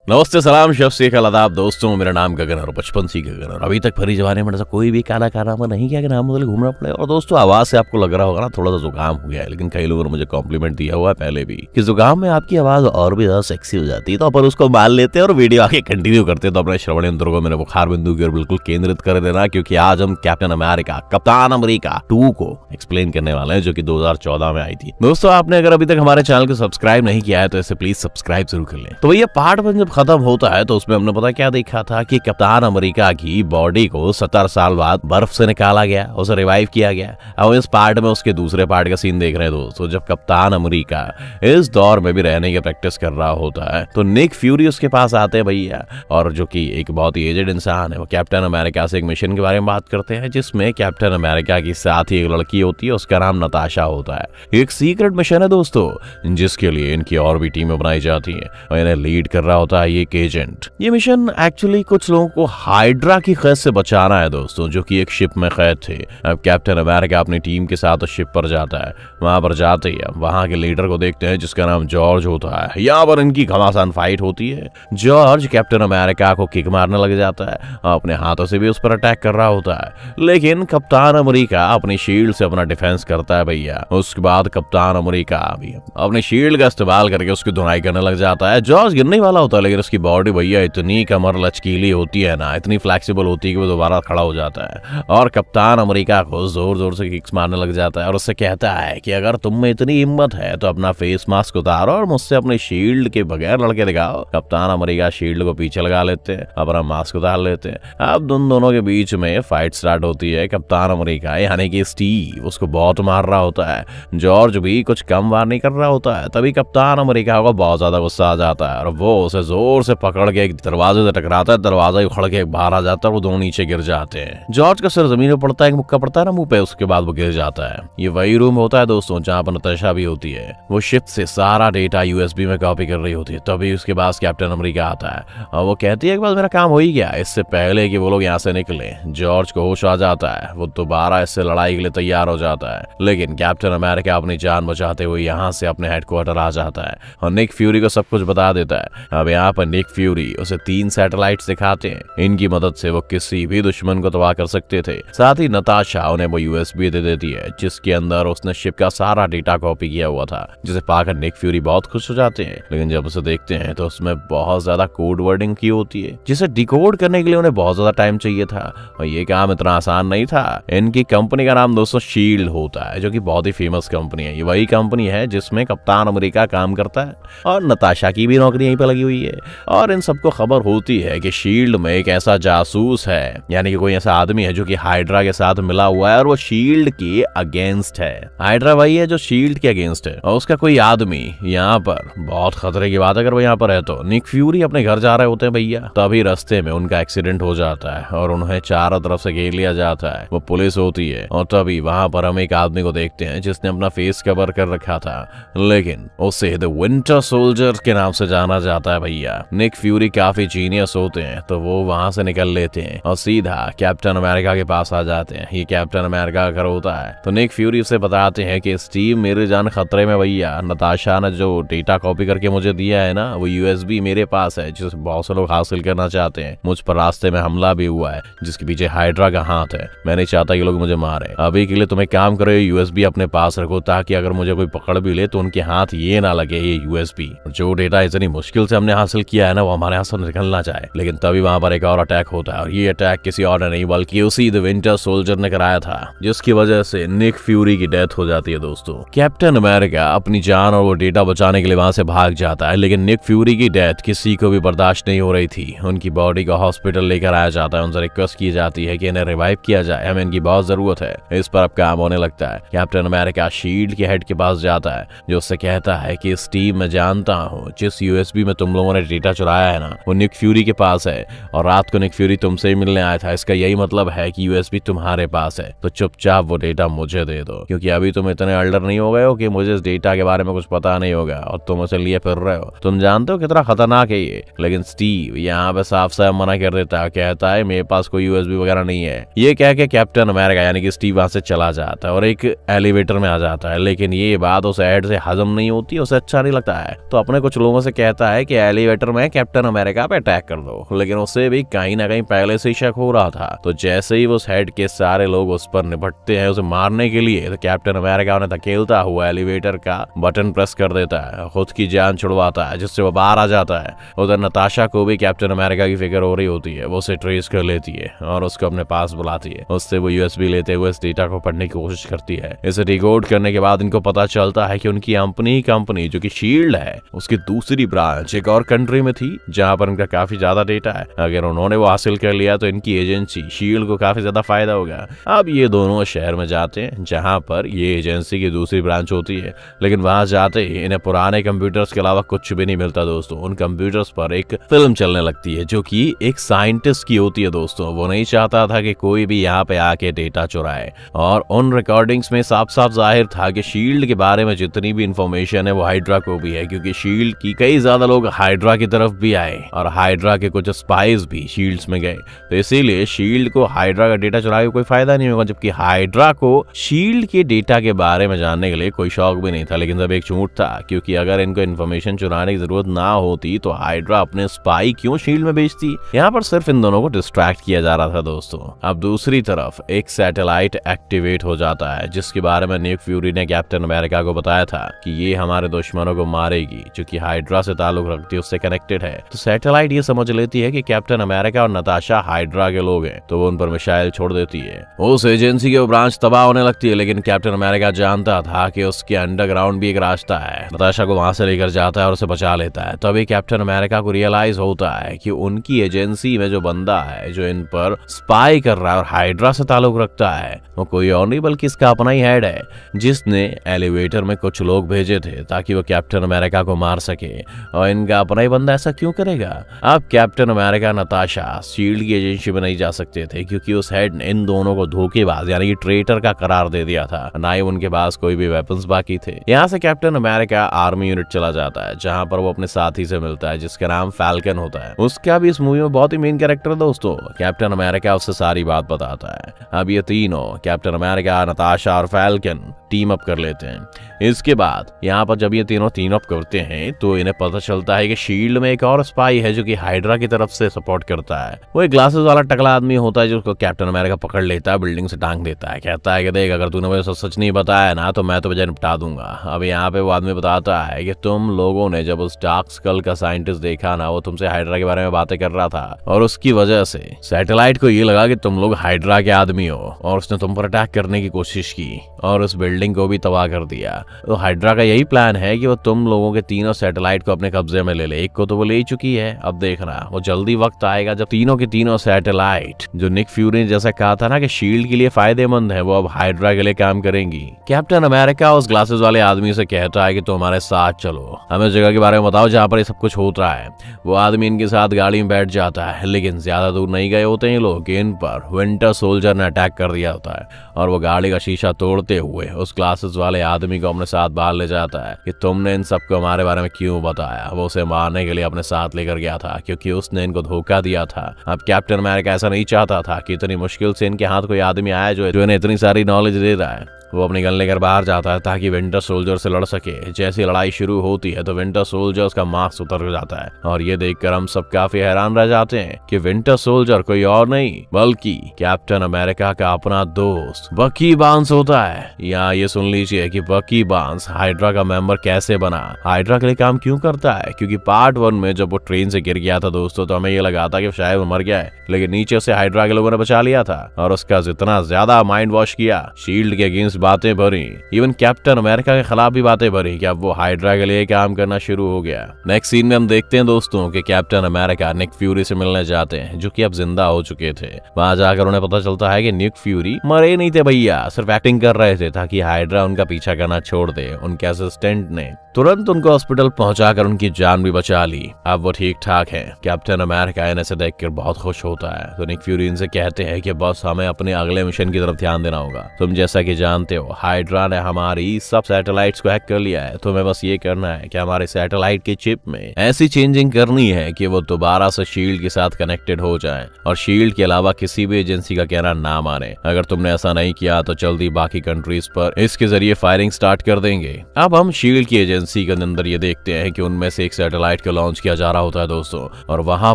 नमस्ते, सलाम, शफ शेख अलादाब दोस्तों। मेरा नाम गगन और बचपन से गगन और अभी तक भरी जवानी में ऐसा कोई भी काला कारनामा नहीं किया कि नाम बदल घूमना पड़े। और दोस्तों, आवाज से आपको लग रहा होगा ना थोड़ा सा जुकाम हो गया है, लेकिन कई लोगों ने मुझे कॉम्प्लीमेंट दिया हुआ है पहले भी कि जुकाम में आपकी आवाज और भी ज्यादा सेक्सी हो जाती है। तो अपन उसको मान लेते हैं और वीडियो आगे कंटिन्यू करते हैं। तो अपने श्रवण यंत्र को मेरे बुखार बिंदु की ओर बिल्कुल केंद्रित कर देना, क्योंकि आज हम कैप्टन अमेरिका कप्तान अमेरिका 2 को एक्सप्लेन करने वाले हैं, जो कि 2014 में आई थी। दोस्तों, आपने अगर अभी तक हमारे चैनल को सब्सक्राइब नहीं किया है तो इसे प्लीज सब्सक्राइब जरूर कर लें। तो भैया, पार्ट 1 जब खत्म होता है तो उसमें हमने पता क्या देखा था कि कप्तान अमेरिका की बॉडी को 70 साल बाद बर्फ से निकाला गया, उसे रिवाइव किया गया। अब इस पार्ट में उसके दूसरे पार्ट का सीन देख रहे हैं दोस्तों, जब कप्तान अमेरिका इस दौर में भी रहने की प्रैक्टिस कर रहा होता है तो निक फ्यूरी उसके पास आते हैं भैया, और जो कि एक बहुत ही एजेड इंसान है, वो कैप्टन अमेरिका से एक मिशन के बारे में बात करते हैं, जिसमें कैप्टन अमेरिका की साथ ही एक लड़की होती है, उसका नाम नताशा होता है। एक सीक्रेट मिशन है दोस्तों, जिसके लिए इनकी और भी टीमें बनाई जाती हैं और इन्हें लीड कर रहा होता है ये एजेंट। ये मिशन एक्चुअली कुछ लोगों को हाइड्रा की कैद से बचाना है दोस्तों, जो कि एक शिप में कैद थे। अब कैप्टन अमेरिका अपनी टीम के साथ शिप पर जाता है। वहां पर जाते ही वहां के लीडर को देखते हैं, जिसका नाम जॉर्ज होता है। यहाँ पर इनकी घमासान फाइट होती है। जॉर्ज कैप्टन अमेरिका को किक मारने लग जाता है, अपने हाथों से भी उस पर अटैक कर रहा होता है, लेकिन कप्तान अमेरिका अपनी शील्ड से अपना डिफेंस करता है भैया। उसके बाद कप्तान अमेरिका भी अपने शील्ड का इस्तेमाल करके उसकी धुनाई करने लग जाता है। जॉर्ज गिरने वाला होता है, लेकिन उसकी बॉडी भैया इतनी कमर लचकीली होती है ना, इतनी फ्लेक्सिबल होती है कि वो दोबारा खड़ा हो जाता है और कप्तान अमेरिका को जोर जोर से किक्स मारने लग जाता है और उससे कहता है कि अगर तुम में इतनी हिम्मत है तो अपना फेस मास्क उतारो और मुझसे अपने शील्ड के बगैर लड़के दिखाओ। कप्तान अमेरिका शील्ड को पीछे लगा लेते हैं, अपना मास्क उतार लेते हैं। अब दोनों के बीच में फाइट स्टार्ट होती है। कप्तान अमेरिका यानी कि स्टीव उसको बहुत मार रहा होता है, जॉर्ज भी कुछ कम वार नहीं कर रहा होता है। तभी कप्तान अमेरिका को बहुत ज्यादा गुस्सा आ जाता है और वो उसे जोर से पकड़ के एक दरवाजे से टकराता है। दरवाजा उखड़ के बाहर आ जाता है और वो दोनों नीचे गिर जाते हैं। जॉर्ज का सिर जमीन पर पड़ता है, एक मुक्का पड़ता है ना मुंह पे, उसके बाद वो गिर जाता है। ये वही रूम होता है दोस्तों जहाँ पर नताशा भी होती है। वो शिप से सारा डेटा यूएसबी में कॉपी कर रही होती है। तभी उसके पास कैप्टन अमेरिका आता है और वो कहती है कि बस मेरा काम हो ही गया। इससे पहले कि वो लोग यहाँ से निकले, जॉर्ज को होश आ जाता है। वो दोबारा इससे लड़ाई के लिए तैयार हो जाता है, लेकिन कैप्टन अमेरिका अपनी जान बचाते हुए यहाँ से अपने हेडक्वार्टर आ जाता है और निक फ्यूरी को सब कुछ बता देता है। अब यहाँ पर निक फ्यूरी उसे 3 सैटेलाइट्स दिखाते हैं। इनकी मदद से वो किसी भी दुश्मन को तबाह कर सकते थे। साथ ही नताशा उन्हें वो यूएसबी दे देती है, जिसके अंदर उसने शिप का सारा डेटा कॉपी किया हुआ था, जिसे पाकर निक फ्यूरी बहुत खुश हो जाते हैं। लेकिन जब उसे देखते हैं तो उसमें बहुत ज्यादा कोड वर्डिंग की होती है, जिसे डिकोड करने के लिए उन्हें बहुत ज्यादा टाइम चाहिए था और ये काम इतना आसान नहीं था। इनकी कंपनी का नाम दोस्तों शील्ड होता है, जो कि बहुत ही फेमस कंपनी है। ये वही कंपनी है जिसमें कप्तान अमेरिका काम करता है और नताशा की भी नौकरी यहीं पर लगी हुई है। और इन सबको खबर होती है कि शील्ड में एक ऐसा जासूस है, यानी कि कोई ऐसा आदमी है जो कि हाइड्रा के साथ मिला हुआ है और वो शील्ड के अगेंस्ट है। हाइड्रा वही है जो शील्ड के अगेंस्ट है और उसका कोई आदमी यहाँ पर बहुत खतरे की बात है। अगर वो यहाँ पर है तो निक फ्यूरी अपने घर जा रहे होते हैं भैया, तभी रास्ते में उनका एक्सीडेंट हो जाता है और उन्हें चारों तरफ से घेर लिया जाता है। वो पुलिस होती है और तभी वहां पर हम एक आदमी को देखते हैं जिसने अपना फेस कवर कर रखा था, लेकिन उसे द विंटर सोल्जर के नाम से जाना जाता है भैया। निक फ्यूरी काफी जीनियस होते हैं तो वो वहां से निकल लेते हैं और सीधा कैप्टन अमेरिका के पास आ जाते हैं। ये कैप्टन अमेरिका का घर होता है तो निक फ्यूरी उसे बताते हैं कि स्टीव, मेरी जान खतरे में भैया। नताशा ने जो डेटा कॉपी करके मुझे दिया है ना, वो यूएसबी मेरे पास है, जिसे बहुत से लोग हासिल करना चाहते हैं। मुझ पर रास्ते में हमला भी हुआ है, जिसके पीछे हाइड्रा का हाथ है। मैं नहीं चाहता ये लोग मुझे मारे। अभी के लिए तुम एक काम करो, यूएसबी अपने पास रखो, ताकि अगर मुझे कोई पकड़ भी ले तो उनके हाथ ये ना लगे ये यूएसबी। जो डेटा इतनी मुश्किल से हमने हासिल किया है ना, वो हमारे हाथ से निकलना चाहे। लेकिन तभी वहां पर एक और अटैक होता है और ये अटैक किसी और ने नहीं बल्कि उसी द विंटर सोल्जर ने कराया था, जिसकी वजह से निक फ्यूरी की डेथ हो जाती है दोस्तों। कैप्टन अमेरिका अपनी जान और वो डेटा बचाने के लिए वहां से भाग जाता है, लेकिन निक फ्यूरी की डेथ किसी को भी बर्दाश्त नहीं हो रही थी। उनकी बॉडी को हॉस्पिटल लेकर आया जाता है, उनसे रिक्वेस्ट की जाती है कि इन्हें रिवाइव किया जाए, हमें इनकी बहुत जरूरत है। इस पर अब काम होने लगता है। कैप्टन अमेरिका शील्ड के हेड के पास जाता है, जो उससे कहता है कि स्टीव, मैं जानता हूँ जिस यूएसबी में तुम लोगों ने डेटा चुराया है ना, वो निक फ्यूरी के पास है और रात को निक फ्यूरी तुमसे ही मिलने आया था। इसका यही मतलब है कि यूएसबी तुम्हारे पास है, तो चुपचाप वो डेटा मुझे दे दो, क्योंकि अभी तुम इतने अल्डर नहीं हो गए हो कि मुझे इस डेटा के बारे में कुछ पता नहीं होगा और तुम उसे लिए फिर रहे हो। तुम जानते हो कितना खतरनाक है ये। लेकिन स्टीव यहाँ पे साफ साफ मना कर देता है, कहता है मेरे पास कोई यूएसबी वगैरह नहीं है। ये कह के कैप्टन अमेरिका यानी कि स्टीव वहां से चला जाता है और एक एलिवेटर में आ जाता है। लेकिन ये बात उसे हेड से हजम नहीं होती, उसे अच्छा नहीं लगता है, तो अपने कुछ लोगों से कहता है कि एलिवेटर एलिवेटर में कैप्टन अमेरिका पे अटैक कर दो, लेकिन उसे भी कहीं ना कहीं पहले से ही शक हो रहा था। तो जैसे ही उस हेड के सारे लोग उस पर निपटते हैं उसे मारने के लिए, तो कैप्टन अमेरिका उन्हें धकेलता हुआ एलिवेटर का बटन प्रेस कर देता है, खुद की जान छुड़वाता है, जिससे वो बाहर आ जाता है। उधर नताशा को भी कैप्टन अमेरिका की फिक्र हो रही होती है। वो उसे ट्रेस कर लेती है और उसको अपने पास बुलाती है। उससे वो यूएसबी लेते हुए इस डेटा को पढ़ने की कोशिश करती है। इसे डिकोड करने के बाद इनको पता चलता है कि उनकी कंपनी जो कि शील्ड है, उसकी दूसरी ब्रांच एक और कंट्री में थी जहां पर उनका काफी ज्यादा डेटा है। अगर उन्होंने वो हासिल कर लिया तो इनकी एजेंसी शील्ड को काफी ज्यादा फायदा होगा। अब ये दोनों शहर में जाते हैं जहां पर ये एजेंसी की दूसरी ब्रांच होती है, लेकिन वहां जाते ही इन्हें पुराने कंप्यूटर्स के अलावा कुछ भी नहीं मिलता दोस्तों। उन कंप्यूटर्स पर एक फिल्म चलने लगती है जो कि एक साइंटिस्ट की होती है दोस्तों। वो नहीं चाहता था कि कोई भी यहाँ पे आके डेटा चुराए, और उन रिकॉर्डिंग्स में साफ साफ जाहिर था कि शील्ड के बारे में जितनी भी इंफॉर्मेशन है वो हाइड्रा को भी है, क्योंकि शील्ड की कई ज्यादा लोग हाइड्रा की तरफ भी आए और हाइड्रा के कुछ स्पाइस भी शील्ड्स में गए। तो इसीलिए शील्ड को हाइड्रा का डेटा चुराए कोई फायदा नहीं होगा, जबकि हाइड्रा को शील्ड के डेटा के बारे में जानने के लिए कोई शौक भी नहीं था। लेकिन सब एक झूठ था, क्योंकि अगर इनको इन्फॉर्मेशन चुराने की जरूरत ना होती तो हाइड्रा अपने स्पाई क्यों शील्ड में भेजती। यहाँ पर सिर्फ इन दोनों को डिस्ट्रैक्ट किया जा रहा था दोस्तों। अब दूसरी तरफ एक सैटेलाइट एक्टिवेट हो जाता है, जिसके बारे में निक फ्यूरी ने कैप्टन अमेरिका को बताया था कि ये हमारे दुश्मनों को मारेगी, जो कि हाइड्रा से ताल्लुक रखती है, उससे कनेक्टेड है। तो सैटेलाइट ये समझ लेती है कि कैप्टन अमेरिका और नताशा हाइड्रा के लोग हैं, तो वो उन पर मिसाइल छोड़ देती है। उस एजेंसी की ब्रांच तबाह होने लगती है, लेकिन कैप्टन अमेरिका जानता था कि उसके अंडरग्राउंड भी एक रास्ता है। नताशा को वहां से लेकर जाता है और उसे बचा लेता है। तभी कैप्टन अमेरिका को रियलाइज होता है कि उनकी एजेंसी में जो बंदा है जो इन पर स्पाई कर रहा है और हाइड्रा से ताल्लुक रखता है, वो कोई और नहीं बल्कि इसका अपना ही हेड है, जिसने एलिवेटर में कुछ लोग भेजे थे ताकि वो कैप्टन अमेरिका को मार सके। और इनका अपना ही बंदा ऐसा क्यों करेगा? अब कैप्टन अमेरिका नताशा शील्ड की एजेंसी में नहीं जा सकते थे, क्योंकि उस हेड ने इन दोनों को धोखेबाज यानी कि ट्रेटर का करार दे दिया था। ना ही उनके पास कोई भी वेपन्स बाकी थे। यहाँ से कैप्टन अमेरिका आर्मी यूनिट चला जाता है, जहाँ पर वो अपने साथी से मिलता है जिसका नाम फैल्कन होता है। उसका भी इस मूवी में बहुत ही मेन कैरेक्टर दोस्तों। कैप्टन अमेरिका उससे सारी बात बताता है। अब ये तीनों कैप्टन अमेरिका, नताशा और फैल्कन टीम अप कर लेते हैं। इसके बाद यहाँ पर जब ये तीनों टीम अप करते हैं तो इन्हें पता चलता है कि शील्ड में एक और स्पाई है जो कि हाइड्रा की तरफ से सपोर्ट करता है। वो एक ग्लासेस वाला टकला आदमी होता है, जिसको कैप्टन अमेरिका पकड़ लेता है, बिल्डिंग से टांग देता है। कहता है कि देख, अगर तूने मुझे सच नहीं बताया ना तो मैं तो तुझे निपटा दूंगा। अब यहाँ पे वो आदमी बताता है कि तुम लोगों ने जब उस डार्क स्कल का साइंटिस्ट देखा ना, वो तुमसे हाइड्रा के बारे में बातें कर रहा था, और उसकी वजह से सैटेलाइट को ये लगा कि तुम लोग हाइड्रा के आदमी हो, और उसने तुम पर अटैक करने की कोशिश की और उस बिल्डिंग को भी तबाह कर दिया। तो हाइड्रा का यही प्लान है कि वो तुम लोगों के तीनों सैटेलाइट को अपने कब्जे में ले ले। एक को तो वो ले ही चुकी है, अब देखना वो जल्दी वक्त आएगा जब तीनों के तीनों सैटेलाइट, जो निक फ्यूरी ने जैसा कहा था ना कि शील्ड के लिए फायदेमंद है, वो अब हाइड्रा के लिए काम करेंगी। कैप्टन अमेरिका उस ग्लासेस वाले आदमी से कहता है कि तुम हमारे साथ चलो, हमें जगह के बारे में बताओ जहाँ पर ये सब कुछ होता है। वो आदमी इनके साथ गाड़ी में बैठ जाता है, लेकिन ज्यादा दूर नहीं गए होते हैं लोग, इन पर विंटर सोल्जर ने अटैक कर दिया होता है, और वो गाड़ी का शीशा तोड़ते हुए उस ग्लासेस वाले आदमी को अपने साथ बाहर ले जाता है कि तुमने इन सबको हमारे बारे में क्यों बताया। वो उसे मारने के लिए अपने साथ लेकर गया था, क्योंकि उसने इनको धोखा दिया था। अब कैप्टन अमेरिका ऐसा नहीं चाहता था कि इतनी मुश्किल से इनके हाथ कोई आदमी आया जो इन्हें इतनी सारी नॉलेज दे रहा है। वो अपनी गन लेकर बाहर जाता है ताकि विंटर सोल्जर से लड़ सके। जैसी लड़ाई शुरू होती है तो विंटर सोल्जर उसका मास्क उतर जाता है, और ये देखकर हम सब काफी हैरान रह जाते हैं कि विंटर सोल्जर कोई और नहीं बल्कि कैप्टन अमेरिका का अपना दोस्त बकी बार्न्स होता है। यहाँ ये सुन लीजिए कि बकी बार्न्स हाइड्रा का मेंबर कैसे बना, हाइड्रा के लिए काम क्यों करता है। क्योंकि पार्ट 1 में जब वो ट्रेन से गिर गया था दोस्तों, तो हमें ये लगा था कि शायद वो मर गया है, लेकिन नीचे से हाइड्रा के लोगों ने बचा लिया था, और उसका जितना ज्यादा माइंड वॉश किया, शील्ड के अगेंस्ट बातें भरी, इवन कैप्टन अमेरिका के खिलाफ भी बातें भरी, कि अब वो हाइड्रा के लिए काम करना शुरू हो गया। नेक्स्ट सीन में हम देखते हैं दोस्तों कि कैप्टन अमेरिका निक फ्यूरी से मिलने जाते हैं, जो कि अब जिंदा हो चुके थे। वहां जाकर उन्हें पता चलता है कि निक फ्यूरी मरे नहीं थे भैया, सिर्फ एक्टिंग कर रहे थे ताकि हाइड्रा उनका पीछा करना छोड़ दे। उनके असिस्टेंट ने तुरंत उनको हॉस्पिटल पहुंचाकर उनकी जान भी बचा ली। अब वो ठीक ठाक है। कैप्टन अमेरिका इन्हें से देखकर बहुत खुश होता है, तो निक फ्यूरी इनसे कहते हैं कि बस हमें अपने अगले मिशन की तरफ ध्यान देना होगा। तुम जैसा कि जानते हो हाइड्रा ने हमारी सब सैटेलाइट्स को हैक कर लिया है, तुम्हें बस ये करना है कि हमारे सैटेलाइट की चिप में ऐसी चेंजिंग करनी है कि वो दोबारा से शील्ड के साथ कनेक्टेड हो जाए, और शील्ड के अलावा किसी भी एजेंसी का कहना ना माने। अगर तुमने ऐसा नहीं किया तो जल्दी बाकी कंट्रीज पर इसके जरिए फायरिंग स्टार्ट कर देंगे। अब हम शील्ड की एजेंसी एजेंसी के अंदर ये देखते हैं कि उनमें से एक सैटेलाइट को लॉन्च किया जा रहा होता है दोस्तों, और वहां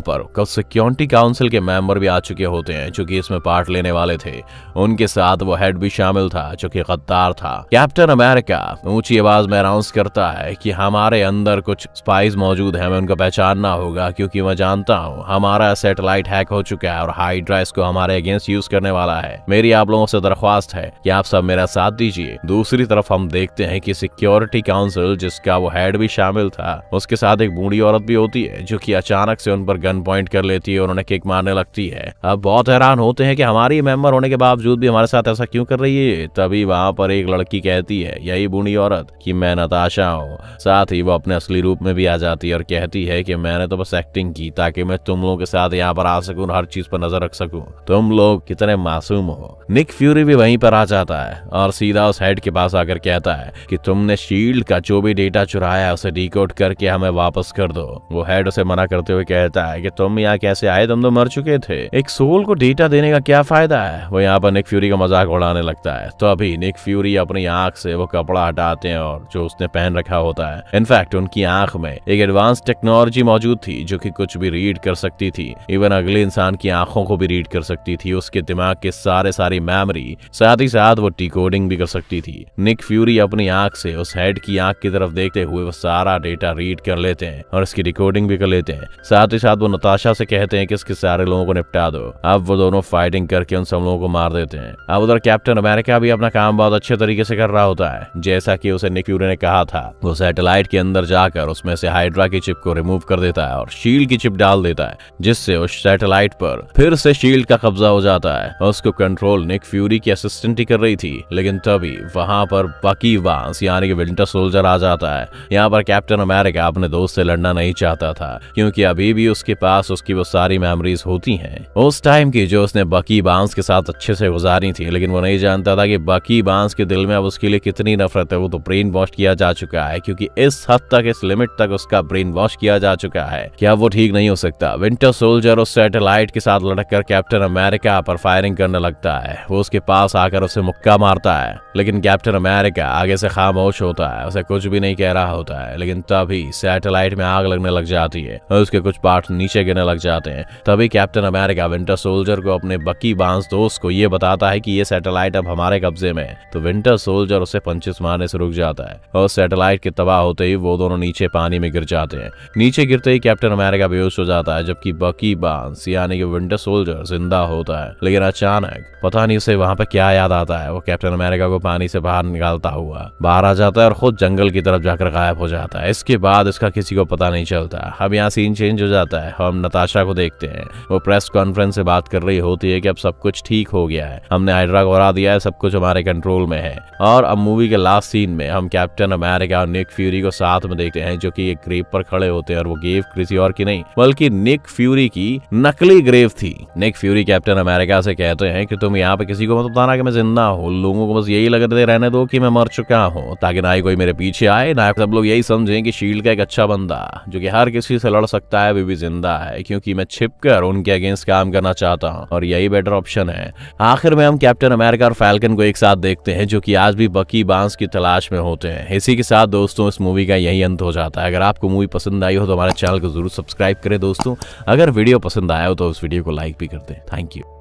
पर कुछ सिक्योरिटी काउंसिल के मेंबर भी आ चुके होते हैं जो कि इसमें पार्ट लेने वाले थे। उनके साथ वो हेड भी शामिल था जो कि गद्दार था। कैप्टन अमेरिका ऊंची आवाज में अनाउंस करता है कि हमारे अंदर कुछ स्पाइस मौजूद है, हमें उनको पहचानना होगा क्योंकि मैं जानता हूँ हमारा सैटेलाइट हैक हो चुका है और हाइड्रा इसको हमारे अगेंस्ट यूज करने वाला है। मेरी आप लोगों से दरख्वास्त है कि आप सब मेरा साथ दीजिए। दूसरी तरफ हम देखते हैं कि सिक्योरिटी काउंसिल जिसका वो हेड भी शामिल था, उसके साथ एक बूढ़ी औरत भी होती है जो कि अचानक से उन पर गन पॉइंट कर लेती है और उन्हें किक मारने लगती है। अब बहुत हैरान होते हैं कि हमारी मेंबर होने के बावजूद भी हमारे साथ ऐसा क्यों कर रही है। तभी वहां पर एक लड़की कहती है, यही बूढ़ी औरत, कि मैं नताशा हूँ। साथ ही वो अपने असली रूप में भी आ जाती है और कहती है कि मैंने तो बस एक्टिंग की ताकि मैं तुम लोगों के साथ यहाँ पर आ सकूं, हर चीज पर नजर रख सकूं। तुम लोग कितने मासूम हो। निक फ्यूरी भी वहीं पर आ जाता है और सीधा उस हेड के पास आकर कहता है कि तुमने शील्ड का जो भी डेटा चुराया है उसे डिकोड करके हमें वापस कर दो। वो हेड उसे मना करते हुए कहता है कि तुम यहाँ कैसे आए, तुम तो मर चुके थे। एक सोल को डेटा देने का क्या फायदा है। वो यहाँ पर निक फ्यूरी का मजाक उड़ाने लगता है। तो अभी निक फ्यूरी अपनी आंख से वो कपड़ा हटाते हैं और जो उसने पहन रखा होता है, इनफैक्ट उनकी आंख में एक एडवांस टेक्नोलॉजी मौजूद थी जो कि कुछ भी रीड कर सकती थी, इवन अगले इंसान की आंखों को भी रीड कर सकती थी, उसके दिमाग के सारी मेमोरी, साथ ही साथ वो डिकोडिंग भी कर सकती थी। निक फ्यूरी अपनी आंख से उस हेड की आंख की तरफ देखते हुए वो सारा डेटा रीड कर लेते हैं और इसकी डिकोडिंग भी कर लेते हैं। साथ ही साथ वो नताशा से कहते हैं कि इसके सारे लोगों को निपटा दो। अब वो दोनों फाइटिंग करके उन सब लोगों को मार देते हैं। अब उधर कैप्टन अमेरिका भी अपना काम बहुत अच्छे तरीके से कर रहा होता है। जैसा कि उसे निक फ्यूरी ने कहा था, वो सैटेलाइट के अंदर जाकर उसमें से हाइड्रा की चिप को रिमूव कर देता है और शील्ड की चिप डाल देता है, जिससे उस सैटेलाइट पर फिर से शील्ड का कब्जा हो जाता है। उसको कंट्रोल निक फ्यूरी की असिस्टेंट ही कर रही थी, लेकिन तभी वहां पर बकी वांस यानी कि विंटर सोल्जर आ जाता है। यहाँ पर कैप्टन अमेरिका अपने दोस्त से लड़ना नहीं चाहता था क्योंकि अभी भी उसके पास उसकी वो सारी मेमोरीज होती हैं उस टाइम की जो उसने बकी बांस के साथ अच्छे से गुजारी थी, लेकिन वो नहीं जानता था कि बकी बांस के दिल में अब उसके लिए कितनी नफरत है। वो तो ब्रेन वॉश किया जा चुका है क्योंकि इस हद तक, इस लिमिट तक उसका ब्रेन वॉश किया जा चुका है कि अब वो ठीक नहीं हो सकता। विंटर सोल्जर उस सैटेलाइट के साथ लड़कर कैप्टन अमेरिका पर फायरिंग करने लगता है। वो उसके पास आकर उसे मुक्का मारता है, लेकिन कैप्टन अमेरिका आगे से खामोश होता है, उसे कुछ भी नहीं कह रहा होता है। लेकिन तभी सैटेलाइट में आग लगने लग जाती है और उसके कुछ पार्ट नीचे गिरने लग जाते हैं। तभी कैप्टन अमेरिका विंटर सोल्जर को, अपने बकी बांस दोस्त को, ये बताता है कि ये सैटेलाइट अब हमारे कब्जे में है। तो विंटर सोल्जर उसे पंचेस मारने से रुक जाता है और सैटेलाइट के तबाह होते ही वो दोनों नीचे पानी में गिर जाते हैं। नीचे गिरते ही कैप्टन अमेरिका बेहोश हो जाता है, जबकि बकी बांस यानी कि विंटर सोल्जर जिंदा होता है। लेकिन अचानक पता नहीं उसे वहां पे क्या याद आता है। वो कैप्टन अमेरिका को पानी से बाहर निकालता हुआ बाहर आ जाता है और खुद जंगल की तरफ जाकर गायब हो जाता है। इसके बाद इसका किसी को पता नहीं चलता। अब यहाँ सीन चेंज हो जाता है। हम नताशा को देखते हैं, वो प्रेस कॉन्फ्रेंस से बात कर रही होती है कि अब सब कुछ ठीक हो गया है, हमने हाइड्रा को हरा दिया है, सब कुछ हमारे कंट्रोल में है। और अब मूवी के लास्ट सीन में हम कैप्टन अमेरिका और निक फ्यूरी को साथ में देखते हैं जो कि एक ग्रेव पर खड़े होते हैं और वो ग्रेव किसी और की नहीं बल्कि निक फ्यूरी की नकली ग्रेव थी। निक फ्यूरी कैप्टन अमेरिका से कहते हैं कि तुम यहाँ पे किसी को मत बताना कि मैं जिंदा हूँ, लोगों को बस यही लगते रहने दो कि मैं मर चुका हूँ, ताकि ना ही कोई मेरे पीछे आए, ना सब लोग यही समझें कि शील्ड का एक अच्छा बंदा जो कि हर किसी से लड़ सकता है भी जिंदा है, क्योंकि मैं छिपकर उनके अगेंस्ट काम करना चाहता हूँ और यही बेटर ऑप्शन है। आखिर में हम कैप्टन अमेरिका और फैल्कन को एक साथ देखते हैं जो कि आज भी बकी बांस की तलाश में होते हैं। इसी के साथ दोस्तों इस मूवी का यही अंत हो जाता है। अगर आपको मूवी पसंद आई हो तो हमारे चैनल को जरूर सब्सक्राइब करें दोस्तों। अगर वीडियो पसंद आया हो तो उस वीडियो को लाइक भी कर दें। Thank you.